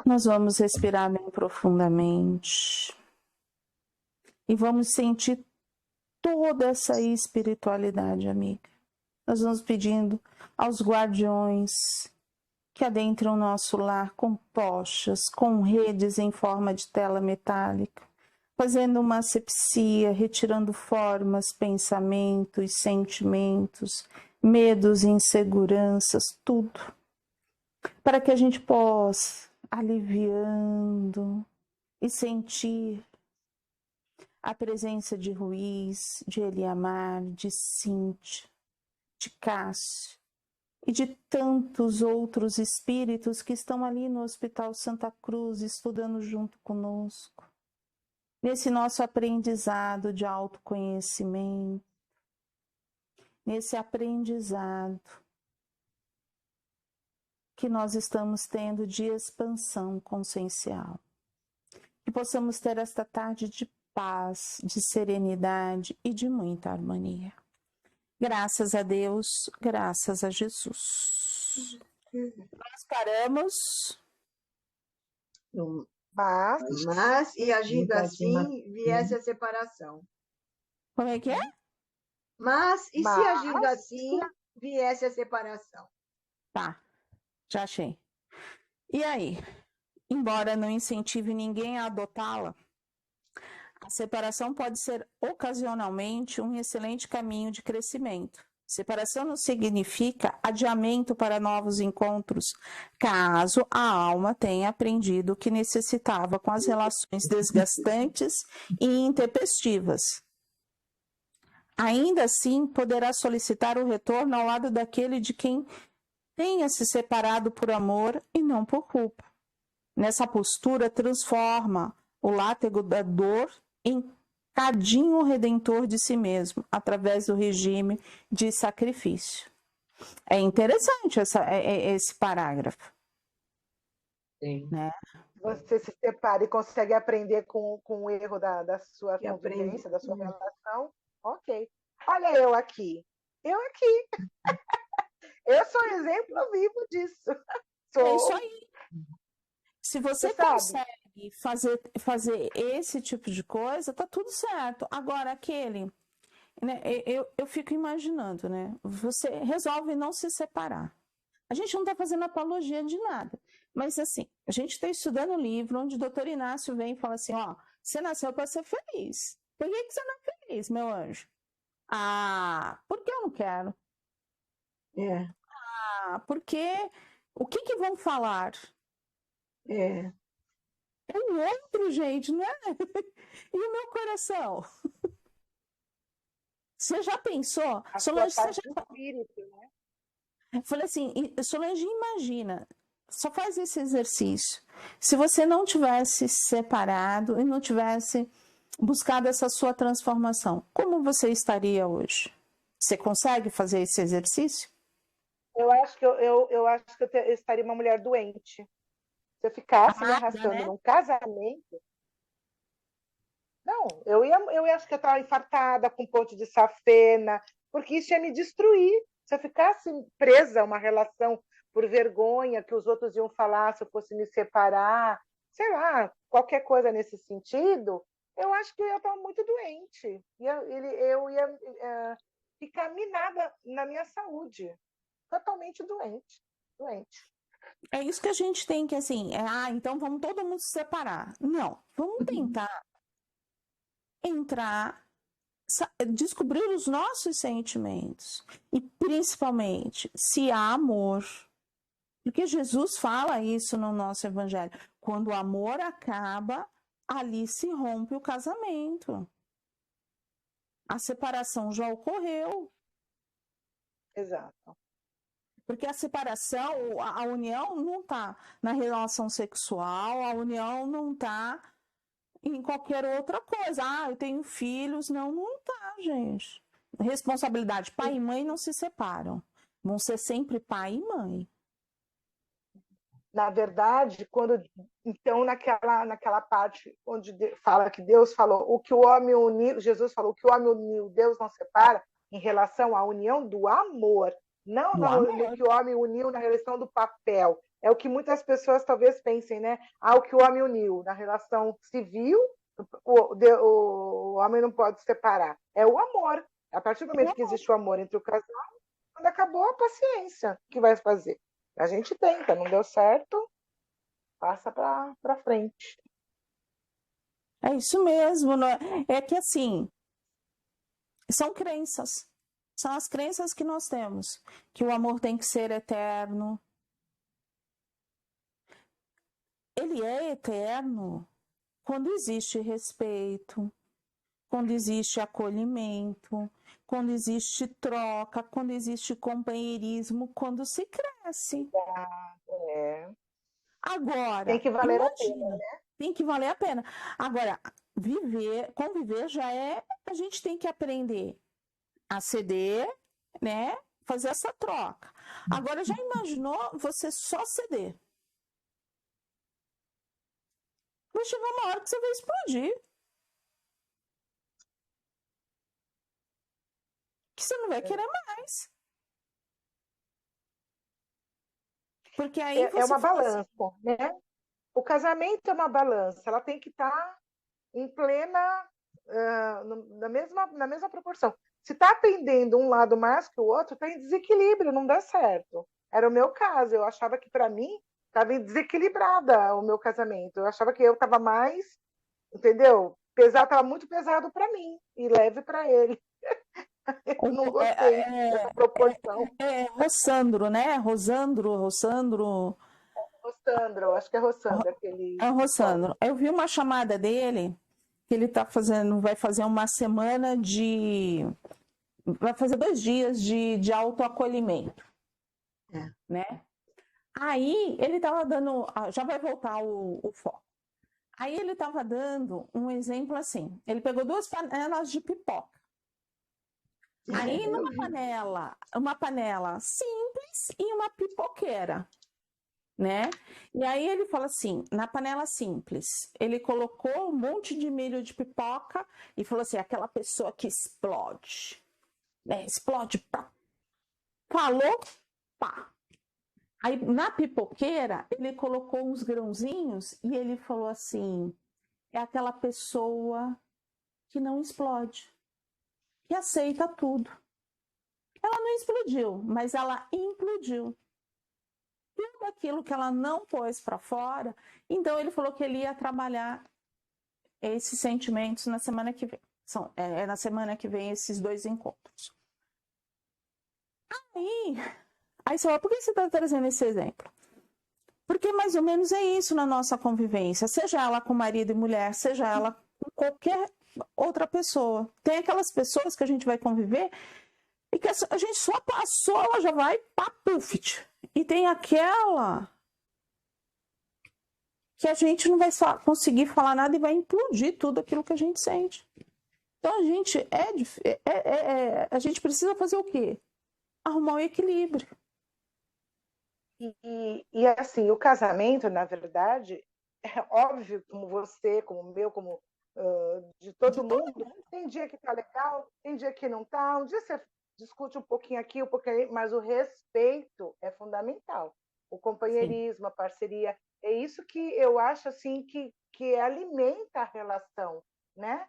Nós vamos respirar bem profundamente e vamos sentir toda essa espiritualidade, amiga. Nós vamos pedindo aos guardiões que adentram o nosso lar com tochas, com redes em forma de tela metálica, fazendo uma asepsia, retirando formas, pensamentos, sentimentos, medos, inseguranças, tudo, para que a gente possa, aliviando e sentir a presença de Ruiz, de Eliamar, de Cíntia, de Cássio e de tantos outros espíritos que estão ali no Hospital Santa Cruz estudando junto conosco, nesse nosso aprendizado de autoconhecimento, nesse aprendizado que nós estamos tendo de expansão consciencial. Que possamos ter esta tarde de paz, de serenidade e de muita harmonia. Graças a Deus, graças a Jesus. Nós paramos. Mas e agindo assim, viesse a separação. Como é que é? Mas e se agindo assim, viesse a separação? Tá, já achei. E aí? Embora não incentive ninguém a adotá-la, a separação pode ser ocasionalmente um excelente caminho de crescimento. Separação não significa adiamento para novos encontros, caso a alma tenha aprendido o que necessitava com as relações desgastantes e intempestivas. Ainda assim, poderá solicitar o retorno ao lado daquele de quem tenha se separado por amor e não por culpa. Nessa postura, transforma o látego da dor em cadinho redentor de si mesmo, através do regime de sacrifício. É interessante esse parágrafo. Sim. Né? Você se separa e consegue aprender com o erro da sua convivência, da sua relação. Ok. Olha eu aqui. Eu sou exemplo vivo disso. É isso aí. Se você consegue fazer esse tipo de coisa, tá tudo certo. Agora, né, eu fico imaginando, né? Você resolve não se separar. A gente não está fazendo apologia de nada. Mas, assim, a gente está estudando um livro onde o doutor Inácio vem e fala assim, ó, você nasceu para ser feliz. Por que você não é feliz, meu anjo? Ah, porque eu não quero. Ah, porque o que vão falar? É o outro, gente, não é? E o meu coração? Você já pensou? Solange, você já... espírito, né? Eu falei assim, Solange, imagina, só faz esse exercício. Se você não tivesse separado e não tivesse buscado essa sua transformação, como você estaria hoje? Você consegue fazer esse exercício? Eu acho que eu estaria uma mulher doente. Se eu ficasse me arrastando, né, num casamento, não, eu acho que eu estava infartada, com ponto de safena, porque isso ia me destruir. Se eu ficasse presa a uma relação por vergonha que os outros iam falar se eu fosse me separar, sei lá, qualquer coisa nesse sentido, eu acho que eu ia estar muito doente. Eu ia ficar minada na minha saúde. Totalmente doente. É isso que a gente tem que, assim, então vamos todo mundo se separar. Não, vamos tentar entrar, descobrir os nossos sentimentos e principalmente se há amor, porque Jesus fala isso no nosso evangelho, quando o amor acaba, ali se rompe o casamento, a separação já ocorreu. Exato. Porque a separação, a união não está na relação sexual, a união não está em qualquer outra coisa. Eu tenho filhos. Não tá, gente. Responsabilidade. Pai e mãe não se separam. Vão ser sempre pai e mãe. Na verdade, então, naquela parte onde fala que Deus falou, o que o homem uniu, Jesus falou, o que o homem uniu, Deus não separa, em relação à união do amor. Não Do amor. no que o homem uniu na relação do papel. É o que muitas pessoas talvez pensem, né? Ah, o que o homem uniu na relação civil, o homem não pode separar. É o amor. A partir do momento que existe o amor entre o casal, quando acabou a paciência, o que vai fazer? A gente tenta, não deu certo, passa para frente. É isso mesmo, né? É que assim, são crenças. São as crenças que nós temos. Que o amor tem que ser eterno. Ele é eterno quando existe respeito, quando existe acolhimento, quando existe troca, quando existe companheirismo, quando se cresce. É. Agora, Tem que valer a imagina, pena, né? tem que valer a pena. Agora, conviver já é, a gente tem que aprender a ceder, né? Fazer essa troca. Agora, já imaginou você só ceder? Vai chegar uma hora que você vai explodir. Que você não vai querer mais. Porque aí É uma balança, né? O casamento é uma balança, ela tem que estar em plena, na mesma proporção. Se está atendendo um lado mais que o outro, está em desequilíbrio, não dá certo. Era o meu caso, eu achava que para mim estava desequilibrada o meu casamento. Eu achava que eu estava mais, entendeu? Estava muito pesado para mim e leve para ele. Eu não gostei dessa proporção. Rossandro, né? Rossandro. Rossandro, acho que é Rossandro aquele. É o Rossandro. Eu vi uma chamada dele que ele tá fazendo, vai fazer uma semana vai fazer 2 dias de autoacolhimento, né? Aí ele tava dando, já vai voltar o foco. Aí ele tava dando um exemplo assim, ele pegou 2 panelas de pipoca. Aí uma panela simples e uma pipoqueira, né? E aí ele fala assim, na panela simples, ele colocou um monte de milho de pipoca e falou assim, aquela pessoa que explode, né? Explode, pá. Falou, pá. Aí na pipoqueira, ele colocou uns grãozinhos e ele falou assim, é aquela pessoa que não explode, que aceita tudo. Ela não explodiu, mas ela implodiu. Tudo aquilo que ela não pôs para fora, então ele falou que ele ia trabalhar esses sentimentos na semana que vem. É na semana que vem esses 2 encontros. Aí você fala, por que você está trazendo esse exemplo? Porque mais ou menos é isso na nossa convivência, seja ela com marido e mulher, seja ela com qualquer outra pessoa. Tem aquelas pessoas que a gente vai conviver e que a gente só passou, ela já vai papufit. E tem aquela que a gente não vai conseguir falar nada e vai implodir tudo aquilo que a gente sente. Então a gente a gente precisa fazer o quê? Arrumar um equilíbrio. E assim, o casamento, na verdade, é óbvio, como você, como o meu, como de todo mundo, tem dia que tá legal, tem dia que não tá, um dia você discute um pouquinho aqui, um pouquinho ali, mas o respeito é fundamental. O companheirismo, a parceria, é isso que eu acho assim que alimenta a relação, né?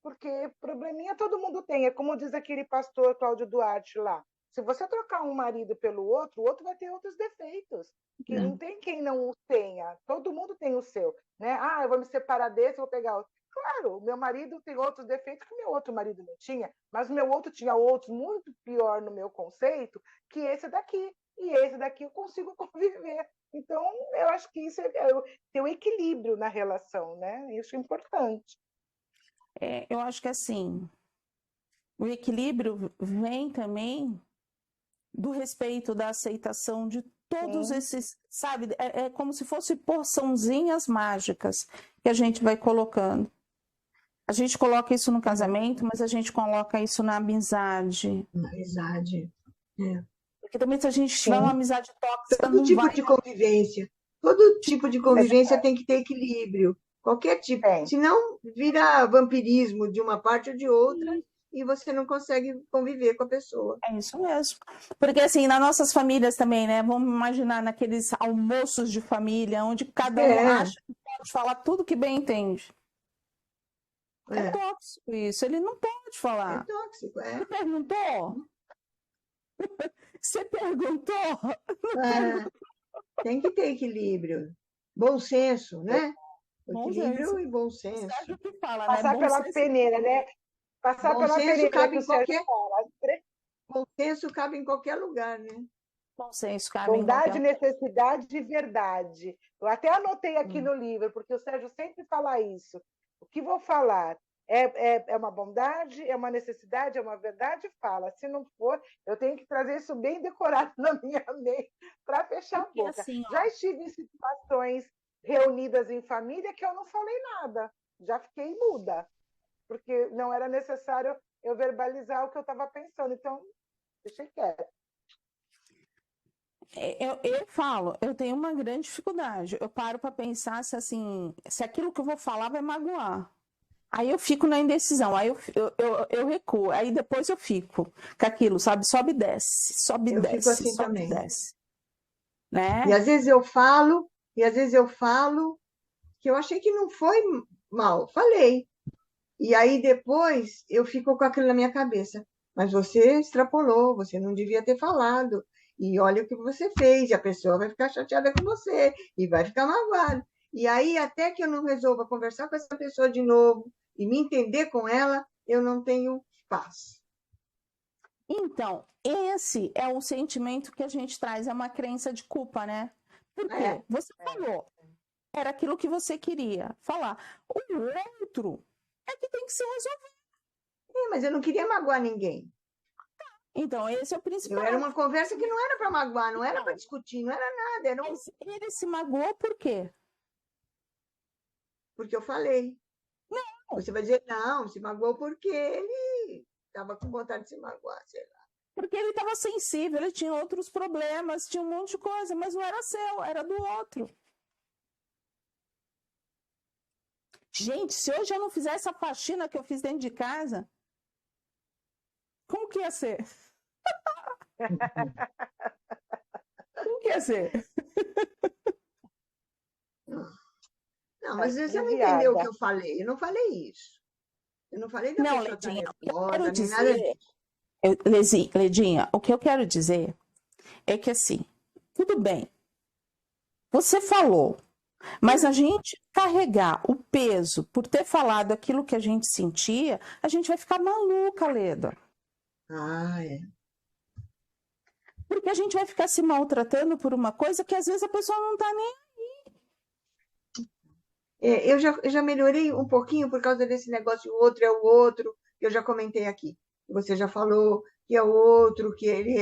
Porque probleminha todo mundo tem, é como diz aquele pastor Cláudio Duarte lá. Se você trocar um marido pelo outro, o outro vai ter outros defeitos. Que não tem quem não os tenha. Todo mundo tem o seu. Né? Ah, eu vou me separar desse, vou pegar outro. Claro, o meu marido tem outros defeitos que o meu outro marido não tinha, mas o meu outro tinha outros muito pior no meu conceito que esse daqui. E esse daqui eu consigo conviver. Então, eu acho que isso tem um equilíbrio na relação, né? Isso é importante. Eu acho que assim, o equilíbrio vem também do respeito, da aceitação de todos esses, sabe? É como se fossem porçãozinhas mágicas que a gente vai colocando. A gente coloca isso no casamento, mas a gente coloca isso na amizade. Na amizade, Porque também se a gente tiver uma amizade tóxica, todo tipo de convivência. Todo tipo de convivência tem que ter equilíbrio. Qualquer tipo. Senão vira vampirismo de uma parte ou de outra e você não consegue conviver com a pessoa. É isso mesmo. Porque assim, nas nossas famílias também, né? Vamos imaginar naqueles almoços de família, onde cada um acha que pode falar tudo que bem entende. É tóxico isso, ele não pode É falar. tóxico, Você perguntou? Você perguntou? Tem que ter equilíbrio. Bom senso, né? Bom Equilíbrio senso. e bom O senso. Sérgio que fala, né? Passar Bom pela senso. peneira, né? Passar Bom pela senso peneira cabe que o em Sérgio qualquer, fala. bom senso cabe em qualquer lugar, né? Bom senso, cabe em Bondade, qualquer... necessidade e verdade. Eu até anotei aqui no livro, porque o Sérgio sempre fala isso. O que vou falar? É uma bondade, é uma necessidade, é uma verdade? Fala. Se não for, eu tenho que trazer isso bem decorado na minha mente para fechar Porque a boca. assim, ó, Já estive em situações reunidas em família que eu não falei nada. Já fiquei muda, porque não era necessário eu verbalizar o que eu estava pensando. Então, deixei quieto. eu falo, eu tenho uma grande dificuldade. Eu paro para pensar se assim, se aquilo que eu vou falar vai magoar. Aí eu fico na indecisão, aí eu recuo, aí depois eu fico com aquilo, sabe? Sobe e desce, sobe e Eu fico desce, assim sobe e também. desce. Né? E às vezes eu falo que eu achei que não foi mal, falei. E aí depois eu fico com aquilo na minha cabeça. Mas você extrapolou, você não devia ter falado. E olha o que você fez, e a pessoa vai ficar chateada com você e vai ficar magoada. E aí, até que eu não resolva conversar com essa pessoa de novo e me entender com ela, eu não tenho paz. Então, esse é o sentimento que a gente traz, é uma crença de culpa, né? Por quê? Você falou, era aquilo que você queria falar. O outro é que tem que se resolver. Mas eu não queria magoar ninguém. Então, esse é o principal. Era uma conversa que não era para magoar, não era para discutir, não era nada. Era Mas ele se magoou por quê? porque eu falei. Não. Você vai dizer, não, se magoou porque ele estava com vontade de se magoar, sei lá. Porque ele estava sensível, ele tinha outros problemas, tinha um monte de coisa, mas não era seu, era do outro. Gente, se hoje eu não fizesse a faxina que eu fiz dentro de casa, como que ia ser? Como que ia ser? Não, mas você não entendeu o que eu falei. Eu não falei isso. Eu não falei da pessoa estar nervosa, nem nada disso. Ledinha, o que eu quero dizer é que assim, tudo bem, você falou, mas a gente carregar o peso por ter falado aquilo que a gente sentia, a gente vai ficar maluca, Leda. É. Porque a gente vai ficar se maltratando por uma coisa que às vezes a pessoa não tá nem Eu já melhorei um pouquinho por causa desse negócio, o outro é o outro, que eu já comentei aqui. Você já falou que é o outro, que ele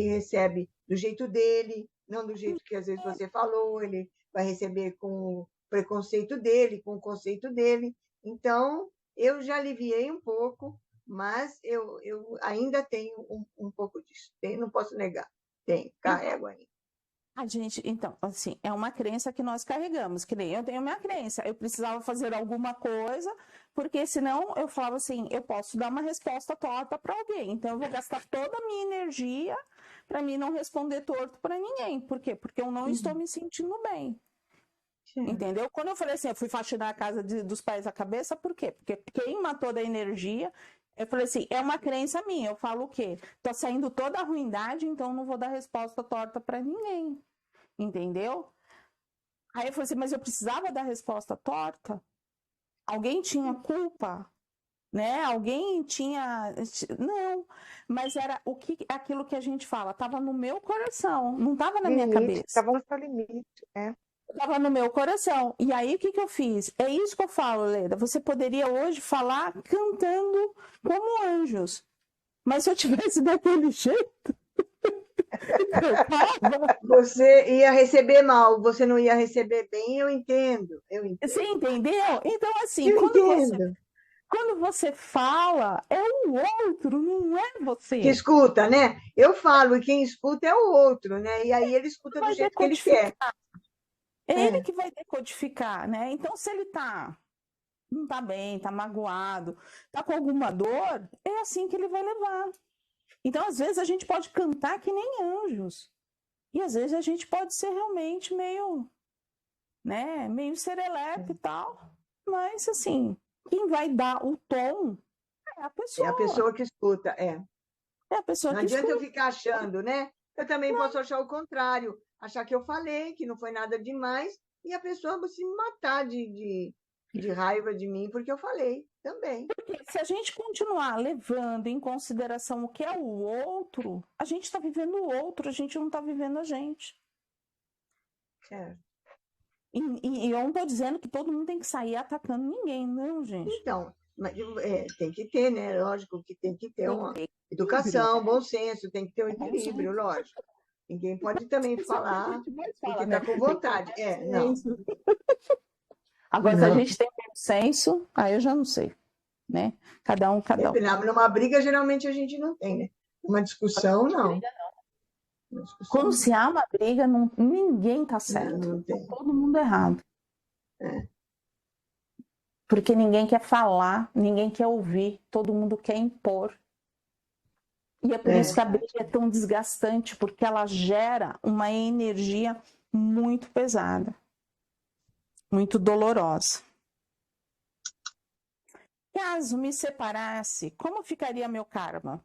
recebe do jeito dele, não do jeito que às vezes você falou, ele vai receber com o preconceito dele, com o conceito dele. Então, eu já aliviei um pouco, mas eu ainda tenho um pouco disso. Não posso negar. Carrego ainda. a gente, então, assim, é uma crença que nós carregamos, que nem eu tenho minha crença. Eu precisava fazer alguma coisa, porque senão eu falava assim, eu posso dar uma resposta torta para alguém. Então eu vou gastar toda a minha energia para mim não responder torto para ninguém. Por quê? Porque eu não estou me sentindo bem. Entendeu? Quando eu falei assim, eu fui faxinar a casa dos pais à cabeça, por quê? Porque queima toda a energia. Eu falei assim, é uma crença minha. Eu falo o quê? Tô saindo toda a ruindade, então não vou dar resposta torta para ninguém. Entendeu? Aí eu falei assim, mas eu precisava dar resposta torta? Alguém tinha culpa? Né? Alguém tinha... Não, mas era aquilo que a gente fala, estava no meu coração, não estava na minha cabeça. Estava no seu limite, Estava no meu coração. E aí, o que eu fiz? É isso que eu falo, Leda. Você poderia hoje falar cantando como anjos. Mas se eu tivesse daquele jeito... Você ia receber mal, você não ia receber bem, eu entendo. Você entendeu? Então, assim, entendo. quando você fala, é o outro, não é você. Que escuta, né? Eu falo e quem escuta é o outro, né? E aí ele escuta do jeito que ele quer. É ele que vai decodificar, né? Então, se ele tá não tá bem, tá magoado, tá com alguma dor, é assim que ele vai levar. Então, às vezes, a gente pode cantar que nem anjos. E às vezes a gente pode ser realmente meio, né, meio serelepe e tal. Mas, assim, quem vai dar o tom é a É a pessoa. pessoa que escuta, é. É a pessoa Não que adianta eu escuta. ficar achando, né? Eu também posso achar o contrário, achar que eu falei, que não foi nada demais, e a pessoa se matar de raiva de mim porque eu falei também. Porque se a gente continuar levando em consideração o que é o outro, a gente está vivendo o outro, a gente não está vivendo a gente. Certo. E eu não estou dizendo que todo mundo tem que sair atacando ninguém, não, gente. Então, mas, tem que ter, né? Lógico que tem que ter Tem uma que ter educação, bom senso, tem que ter um bom equilíbrio, senso. lógico. Ninguém pode também Isso é o que a falar gente mais porque fala, está né? com vontade. Não. Agora, se a Não. gente tem bom senso, aí eu já não sei, né? Cada um, cada um. Numa briga, geralmente a gente não tem, né? Uma discussão, não. Uma discussão, Quando não. se há uma briga, ninguém tá certo. Não tem. Todo mundo errado. É. Porque ninguém quer falar, ninguém quer ouvir, todo mundo quer impor. E é por isso que a briga é tão desgastante, porque ela gera uma energia muito pesada, muito dolorosa. Caso me separasse, como ficaria meu karma?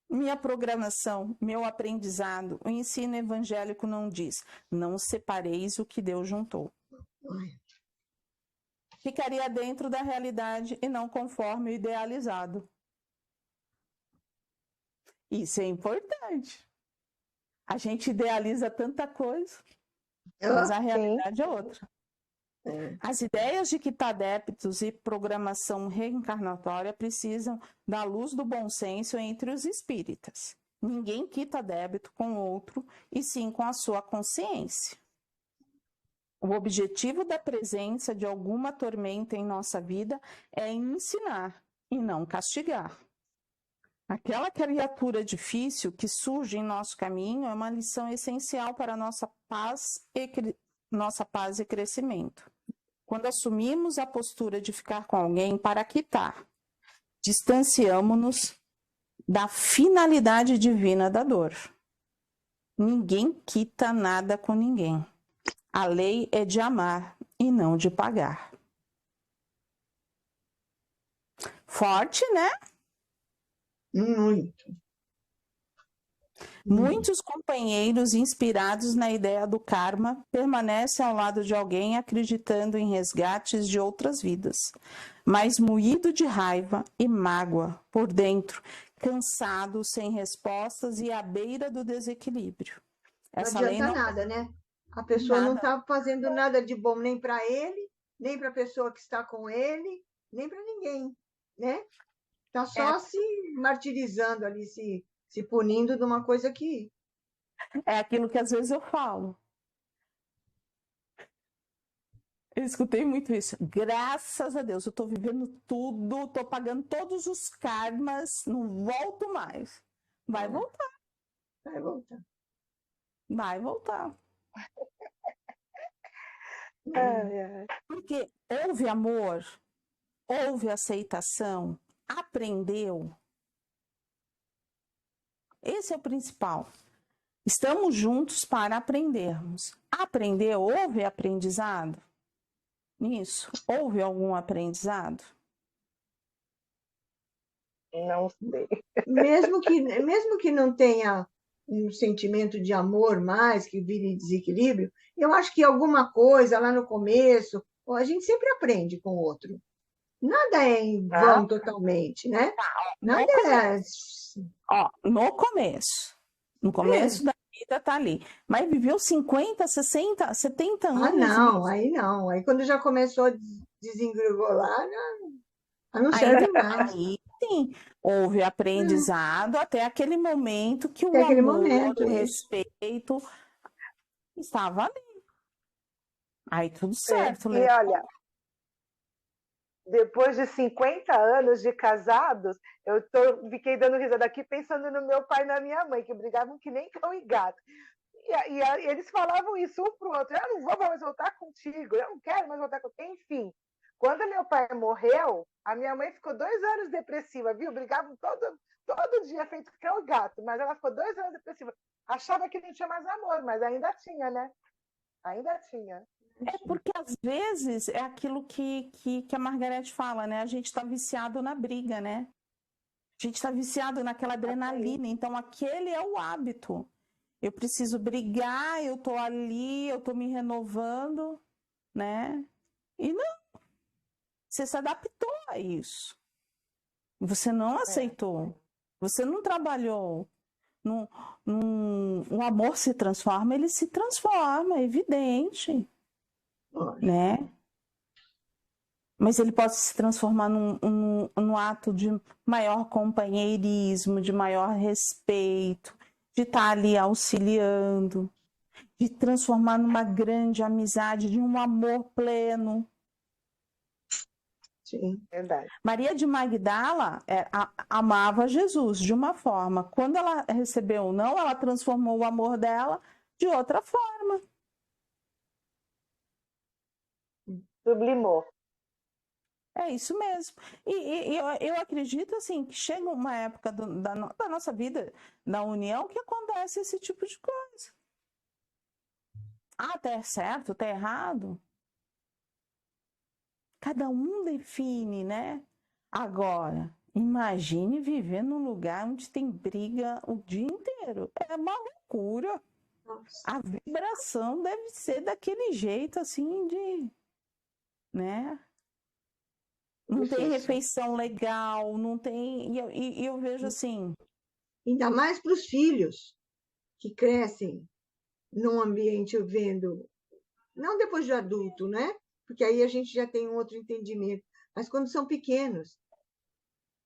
Minha programação, meu aprendizado, o ensino evangélico não diz: não separeis o que Deus juntou. Ficaria dentro da realidade e não conforme o idealizado. Isso é importante. A gente idealiza tanta coisa, mas a realidade é outra. As ideias de quitadébitos e programação reencarnatória precisam da luz do bom senso entre os espíritas. Ninguém quita débito com outro, e sim com a sua consciência. O objetivo da presença de alguma tormenta em nossa vida é ensinar e não castigar. Aquela criatura difícil que surge em nosso caminho é uma lição essencial para nossa paz e crescimento. Quando assumimos a postura de ficar com alguém para quitar, distanciamo-nos da finalidade divina da dor. Ninguém quita nada com ninguém. A lei é de amar e não de pagar. Forte, né? Muito. Muitos companheiros inspirados na ideia do karma permanecem ao lado de alguém acreditando em resgates de outras vidas, mas moído de raiva e mágoa por dentro, cansado, sem respostas e à beira do desequilíbrio. Essa não adianta nada, né? A pessoa não está fazendo nada de bom nem para ele, nem para a pessoa que está com ele, nem para ninguém, né? Está só se martirizando ali, se punindo de uma coisa que... É aquilo que às vezes eu falo. Eu escutei muito isso. Graças a Deus, eu estou vivendo tudo, estou pagando todos os karmas, não volto mais. Vai voltar. Vai voltar. Vai voltar. Porque houve amor, houve aceitação, aprendeu. Esse é o principal. Estamos juntos para aprendermos. Aprendeu? Houve aprendizado? Nisso? Houve algum aprendizado? Não sei. Mesmo que não tenha um sentimento de amor mais, que vire desequilíbrio, eu acho que alguma coisa lá no começo, a gente sempre aprende com o outro. Nada é em vão totalmente, né? Nada é... No começo. No começo da vida tá ali. Mas viveu 50, 60, 70 anos. Aí não. Aí quando já começou a desengregolar, não serve mais. Aí sim, houve aprendizado até aquele momento que o amor, o respeito estava ali. Aí tudo certo, né? E olha, depois de 50 anos de casados, fiquei dando risada aqui pensando no meu pai e na minha mãe, que brigavam que nem cão e gato. E eles falavam isso um pro outro: eu não vou mais voltar contigo, eu não quero mais voltar contigo. Enfim, Quando meu pai morreu, a minha mãe ficou 2 anos depressiva, viu? Brigavam todo dia, feito que é o gato, mas ela ficou 2 anos depressiva. Achava que não tinha mais amor, mas ainda tinha, né? Ainda tinha. É porque às vezes é aquilo que a Margarete fala, né? A gente está viciado na briga, né? A gente está viciado naquela adrenalina, então aquele é o hábito. Eu preciso brigar, eu tô ali, eu tô me renovando, né? E não, você se adaptou a isso. Você não aceitou. Você não trabalhou. O amor se transforma, ele se transforma, é evidente, né? Mas ele pode se transformar num ato de maior companheirismo, de maior respeito, de estar ali auxiliando, de transformar numa grande amizade, de um amor pleno. Sim. Verdade. Maria de Magdala amava Jesus de uma forma. Quando ela recebeu o não, ela transformou o amor dela de outra forma. Sublimou. É isso mesmo. E eu acredito assim que chega uma época da nossa vida, da união, que acontece esse tipo de coisa. Ah, tá certo, tá errado. Cada um define, né? Agora, imagine viver num lugar onde tem briga o dia inteiro. É uma loucura. Nossa. A vibração deve ser daquele jeito assim de, né? Não Difícil. tem refeição legal, não tem. E eu vejo assim. Ainda mais para os filhos que crescem num ambiente vendo, não depois de adulto, né? Porque aí a gente já tem um outro entendimento. Mas quando são pequenos,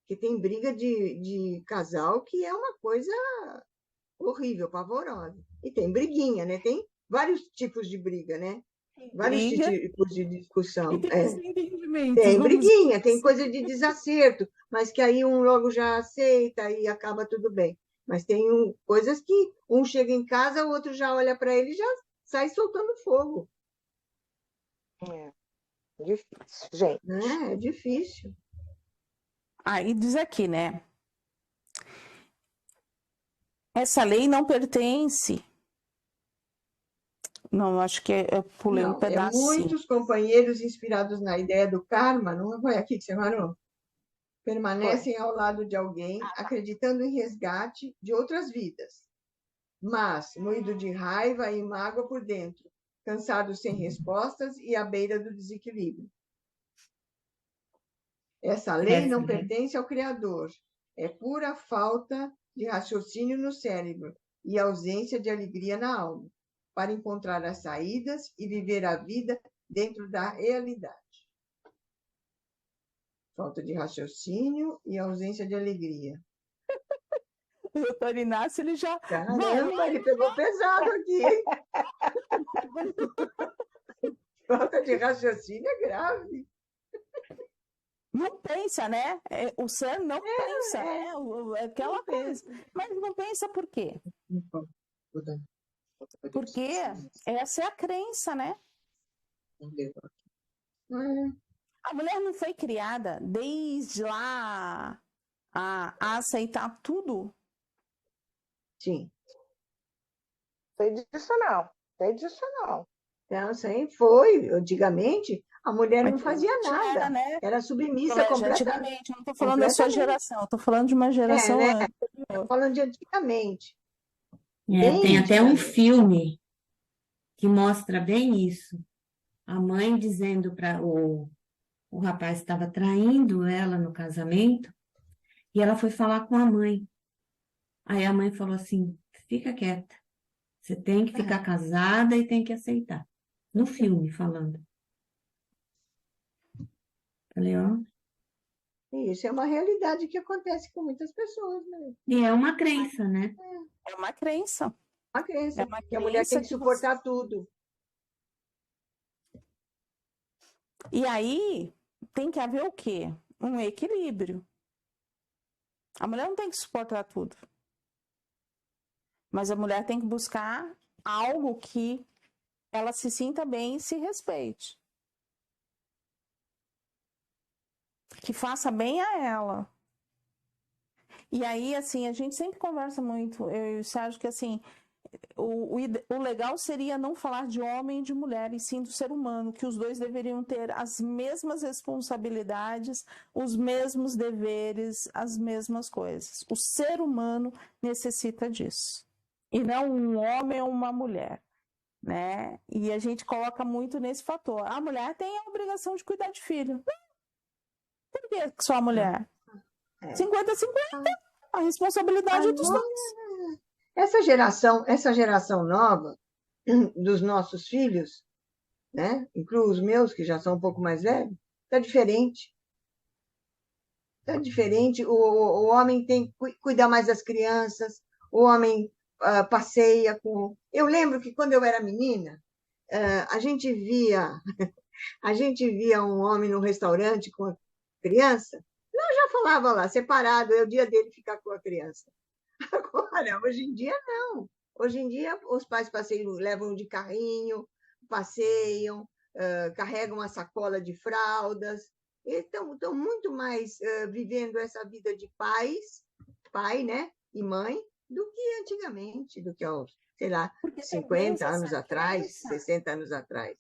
que tem briga de casal, que é uma coisa horrível, pavorosa. E tem briguinha, né? Tem vários tipos de briga, né? Vários Briga tipos de discussão. e tem desentendimentos. Tem Vamos briguinha, tem coisa de desacerto, mas que aí um logo já aceita e acaba tudo bem. Mas tem coisas que um chega em casa, o outro já olha para ele e já sai soltando fogo. É. Difícil, gente. Né? É difícil. Aí diz aqui, né? Essa lei não pertence. Não, acho que eu pulei um Não, pedacinho. muitos companheiros inspirados na ideia do karma, não foi aqui que você parou? Permanecem ao lado de alguém, acreditando em resgate de outras vidas, mas moído de raiva e mágoa por dentro, cansado sem respostas e à beira do desequilíbrio. Essa lei não pertence ao Criador, é pura falta de raciocínio no cérebro e ausência de alegria na alma, para encontrar as saídas e viver a vida dentro da realidade. Falta de raciocínio e ausência de alegria. O doutor Inácio, ele já... Caramba, ele pegou pesado aqui, hein? Falta de raciocínio é grave. Não pensa, né? O ser não pensa, né? Aquela coisa. Mas não pensa por quê? Porque essa é a crença, né? A mulher não foi criada desde lá a aceitar tudo. Sim. Sei disso não. Sei disso não. Então, sempre foi. Antigamente, a mulher não fazia nada. Era, né? Era submissa completamente. Antigamente, eu não estou falando da sua geração, eu estou falando de uma geração né? antes. Estou falando de antigamente. Tem até um filme que mostra bem isso. A mãe dizendo para o rapaz estava traindo ela no casamento e ela foi falar com a mãe. Aí a mãe falou assim: fica quieta, você tem que ficar casada e tem que aceitar. No filme falando. Falei, ó. Isso é uma realidade que acontece com muitas pessoas, né? E é uma crença, né? É uma crença. Uma crença. É uma Que a mulher tem que crença que suportar tudo. E aí tem que haver o quê? Um equilíbrio. A mulher não tem que suportar tudo. Mas a mulher tem que buscar algo que ela se sinta bem e se respeite. que faça bem a ela. E aí, assim, a gente sempre conversa muito, eu e o Sérgio, que assim, o legal seria não falar de homem e de mulher, e sim do ser humano, que os dois deveriam ter as mesmas responsabilidades, os mesmos deveres, as mesmas coisas. O ser humano necessita disso. E não um homem ou uma mulher, né? E a gente coloca muito nesse fator. A mulher tem a obrigação de cuidar de filho. Por que só a mulher? 50-50. A responsabilidade é dos dois. Essa geração nova dos nossos filhos, né? Incluo os meus, que já são um pouco mais velhos, está diferente. Está diferente. O homem tem que cuidar mais das crianças, o homem passeia com. Eu lembro que quando eu era menina, a gente via um homem no restaurante com a criança, nós já falava lá, separado, é o dia dele ficar com a criança. Agora, hoje em dia, não. Hoje em dia, os pais passeiam, levam de carrinho, passeiam, carregam a sacola de fraldas, estão muito mais vivendo essa vida de pai, né, e mãe, do que antigamente, do que aos, sei lá, Porque 50 anos atrás, 60 anos atrás.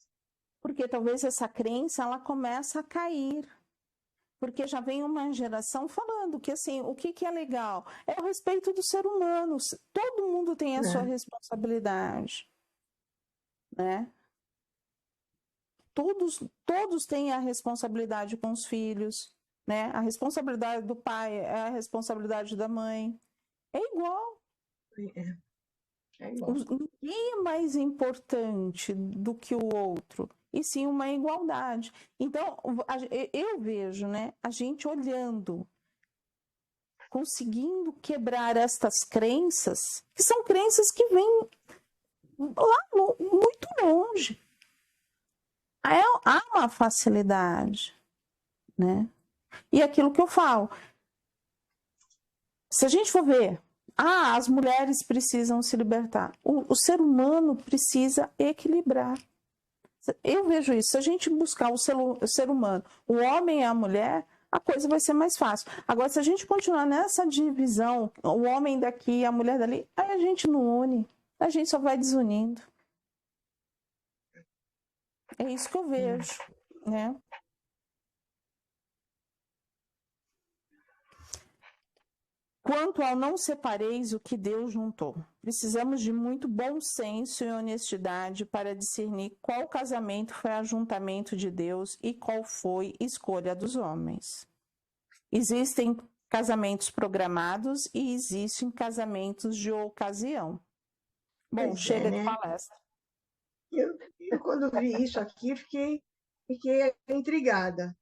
Porque talvez essa crença ela começa a cair. Porque já vem uma geração falando que assim, o que é legal? É o respeito do ser humano. Todo mundo tem a sua responsabilidade, né? Todos têm a responsabilidade com os filhos, né? A responsabilidade do pai é a responsabilidade da mãe. É igual. É igual. Ninguém é mais importante do que o outro, e sim uma igualdade. Então, eu vejo, né, a gente olhando, conseguindo quebrar estas crenças, que são crenças que vêm lá muito longe. Há uma facilidade, né? E aquilo que eu falo, se a gente for ver, as mulheres precisam se libertar. O ser humano precisa equilibrar. Eu vejo isso. Se a gente buscar o ser humano, o homem e a mulher, a coisa vai ser mais fácil. Agora, se a gente continuar nessa divisão, o homem daqui, a mulher dali, aí a gente não une. A gente só vai desunindo. É isso que eu vejo, né? Quanto ao não separeis o que Deus juntou, precisamos de muito bom senso e honestidade para discernir qual casamento foi ajuntamento de Deus e qual foi escolha dos homens. Existem casamentos programados e existem casamentos de ocasião. Bom, chega de palestra. Eu, quando vi isso aqui, fiquei intrigada.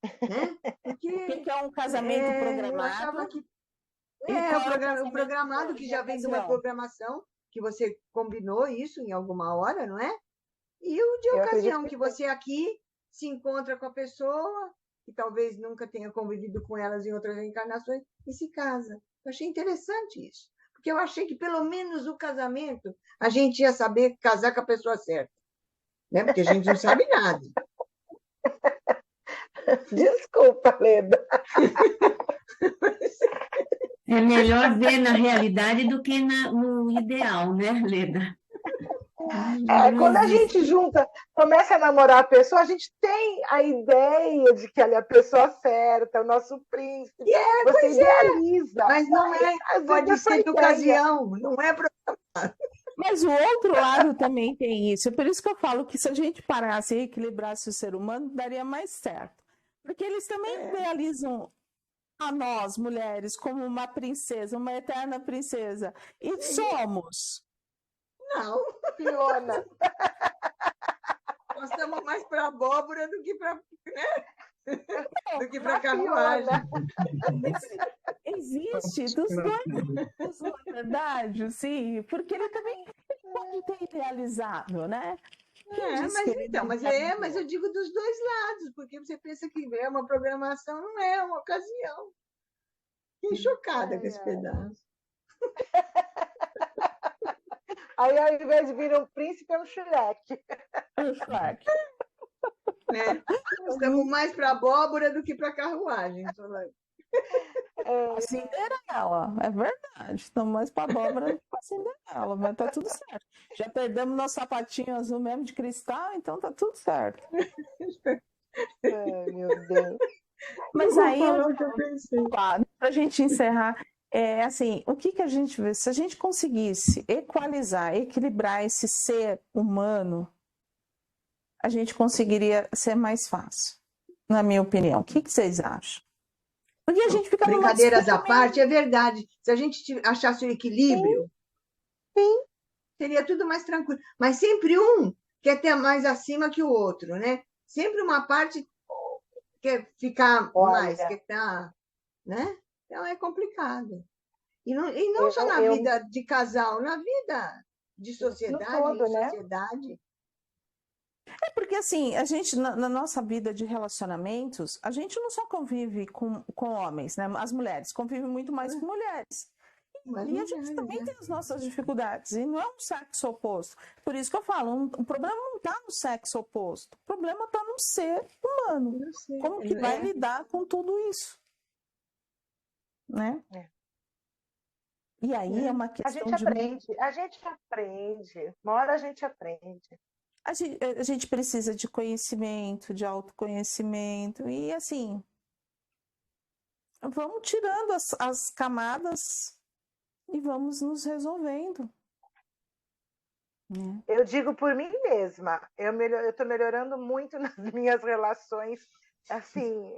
Né? Porque, o que é um casamento programado? Eu achava que o programado, que já vem de uma programação, que você combinou isso em alguma hora, não é? E o de ocasião, que você aqui se encontra com a pessoa, que talvez nunca tenha convivido com elas em outras reencarnações, e se casa. Eu achei interessante isso. Porque eu achei que, pelo menos, o casamento, a gente ia saber casar com a pessoa certa. Né? Porque a gente não sabe nada. Desculpa, Leda. É melhor ver na realidade do que no ideal, né, Leda? Quando a gente começa a namorar a pessoa, a gente tem a ideia de que ela é a pessoa certa, o nosso príncipe. Você idealiza. Mas não é, pode ser de ocasião, não é programado. Mas o outro lado também tem isso. É por isso que eu falo que se a gente parasse e equilibrasse o ser humano, daria mais certo. Porque eles também idealizam a nós, mulheres, como uma princesa, uma eterna princesa. E somos. Não. Fiona. Nós estamos mais para abóbora do que para, né? Do que para carruagem. Existe dos dois, na verdade, sim, porque ele também pode ter idealizado, né? Mas eu digo dos dois lados, porque você pensa que é uma programação, não é uma ocasião. Fiquei chocada com esse pedaço. Aí, ao invés de vir um príncipe, é um Shrek. É um Shrek. né? Nós estamos mais para abóbora do que para carruagem, Solange. A Cinderela, é verdade. Estamos mais para abóbora do que para Cinderela, mas tá tudo certo. Já perdemos nosso sapatinho azul mesmo de cristal, então tá tudo certo. Ai, meu Deus. Mas Vou aí, falar o que eu pensei. para a gente encerrar, assim, o que a gente vê? Se a gente conseguisse equalizar, equilibrar esse ser humano, a gente conseguiria ser mais fácil, na minha opinião. O que vocês acham? Porque a gente fica numa Brincadeiras à disputa parte, é verdade. Se a gente achasse o equilíbrio, seria tudo mais tranquilo. Mas sempre um quer ter mais acima que o outro, né? Sempre uma parte quer ficar mais, Olha. quer estar, né? Então é complicado. E não só na Eu- vida de casal, na vida de sociedade, todo, em né? sociedade. porque assim, a gente, na nossa vida de relacionamentos, a gente não só convive com homens, né? As mulheres convivem muito mais com mulheres. Mas E a gente também tem as nossas dificuldades, e não é um sexo oposto. Por isso que eu falo, o problema não está no sexo oposto, o problema está no ser humano. não sei. Como que vai lidar com tudo isso? Né? É. E aí é uma A questão gente de... aprende. Uma hora a gente aprende. A gente precisa de conhecimento, de autoconhecimento, e assim, vamos tirando as camadas e vamos nos resolvendo. Né? Eu digo por mim mesma, eu estou melhorando muito nas minhas relações assim,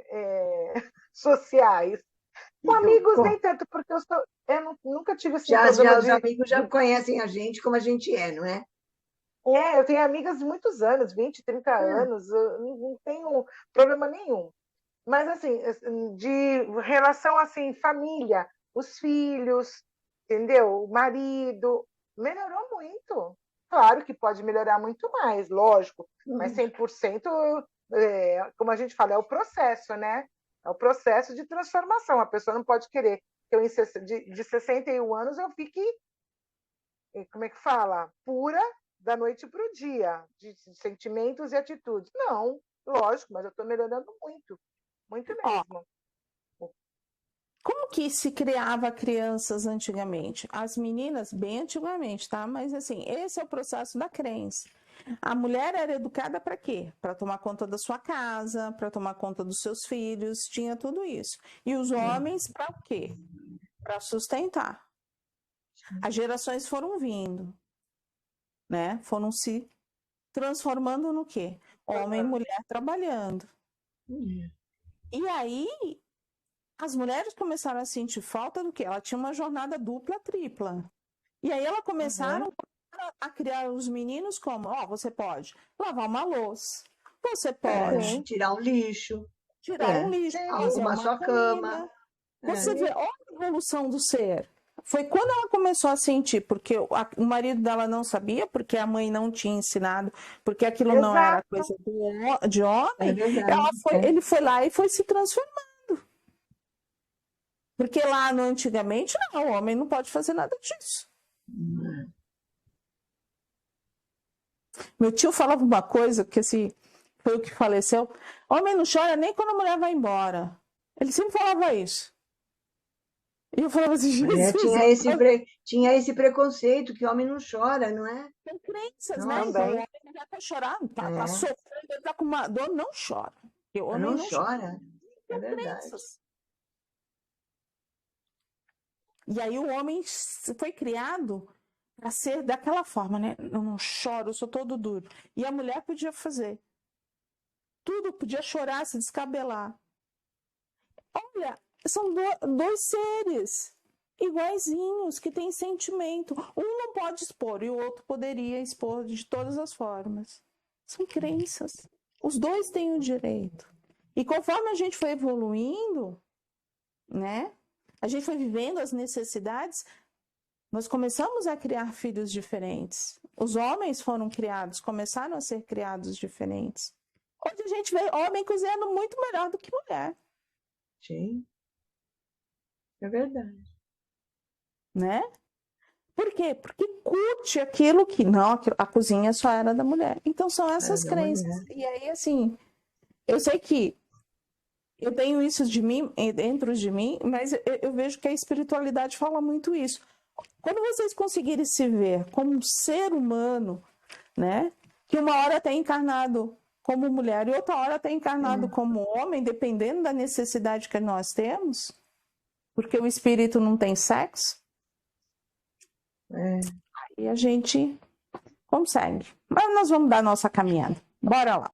sociais. Com amigos nem tanto, porque eu nunca tive assim, Já problema os amigos já conhecem a gente como a gente é, não é? eu tenho amigas de muitos anos, 20, 30 anos, eu não tenho problema nenhum. Mas, assim, de relação, assim, família, os filhos, entendeu? O marido, melhorou muito. Claro que pode melhorar muito mais, lógico, mas 100%, como a gente fala, é o processo, né? É o processo de transformação. A pessoa não pode querer que eu, de 61 anos, eu fique, como é que fala? Pura da noite para o dia, de sentimentos e atitudes. Não, lógico, mas eu estou melhorando muito. Muito mesmo. Como que se criava crianças antigamente? As meninas, bem antigamente, tá? Mas assim, esse é o processo da crença. A mulher era educada para quê? Para tomar conta da sua casa, para tomar conta dos seus filhos, tinha tudo isso. E os homens para o quê? Para sustentar. As gerações foram vindo, né? Foram se transformando no quê? Homem e mulher trabalhando. E aí, as mulheres começaram a sentir falta do quê? Ela tinha uma jornada dupla, tripla. E aí, elas começaram a criar os meninos como, você pode lavar uma louça, você pode tirar um lixo, tirar um lixo, arrumar sua cama. Você vê, olha a evolução do ser. Foi quando ela começou a sentir, porque o marido dela não sabia, porque a mãe não tinha ensinado, porque aquilo não era coisa de homem, ele foi lá e foi se transformando. Porque lá antigamente, não, o homem não pode fazer nada disso. Meu tio falava uma coisa, que assim, foi o que faleceu, homem não chora nem quando a mulher vai embora. Ele sempre falava isso. E eu falava assim, Jesus, tinha esse preconceito que homem não chora, não é? Tem crenças, né? Então, o homem não vai chorar, tá sofrendo, ele tá com uma dor, não chora. Porque o homem não chora. É verdade. Crenças. E aí o homem foi criado para ser daquela forma, né? Eu não choro, eu sou todo duro. E a mulher podia fazer tudo, podia chorar, se descabelar. Olha, são dois seres iguaizinhos, que têm sentimento. Um não pode expor e o outro poderia expor de todas as formas. São crenças. Os dois têm o direito. E conforme a gente foi evoluindo, né? A gente foi vivendo as necessidades, nós começamos a criar filhos diferentes. Os homens foram criados, começaram a ser criados diferentes. Hoje a gente vê homem cozinhando muito melhor do que mulher. Sim. É verdade. Né? Por quê? Porque curte aquilo que não, a cozinha só era da mulher. Então são essas crenças. E aí, assim, Eu sei que eu tenho isso de mim, dentro de mim, mas eu vejo que a espiritualidade fala muito isso. Quando vocês conseguirem se ver como um ser humano, né, que uma hora está encarnado como mulher e outra hora está encarnado como homem, dependendo da necessidade que nós temos, porque o espírito não tem sexo, aí a gente consegue. Mas nós vamos dar a nossa caminhada. Bora lá.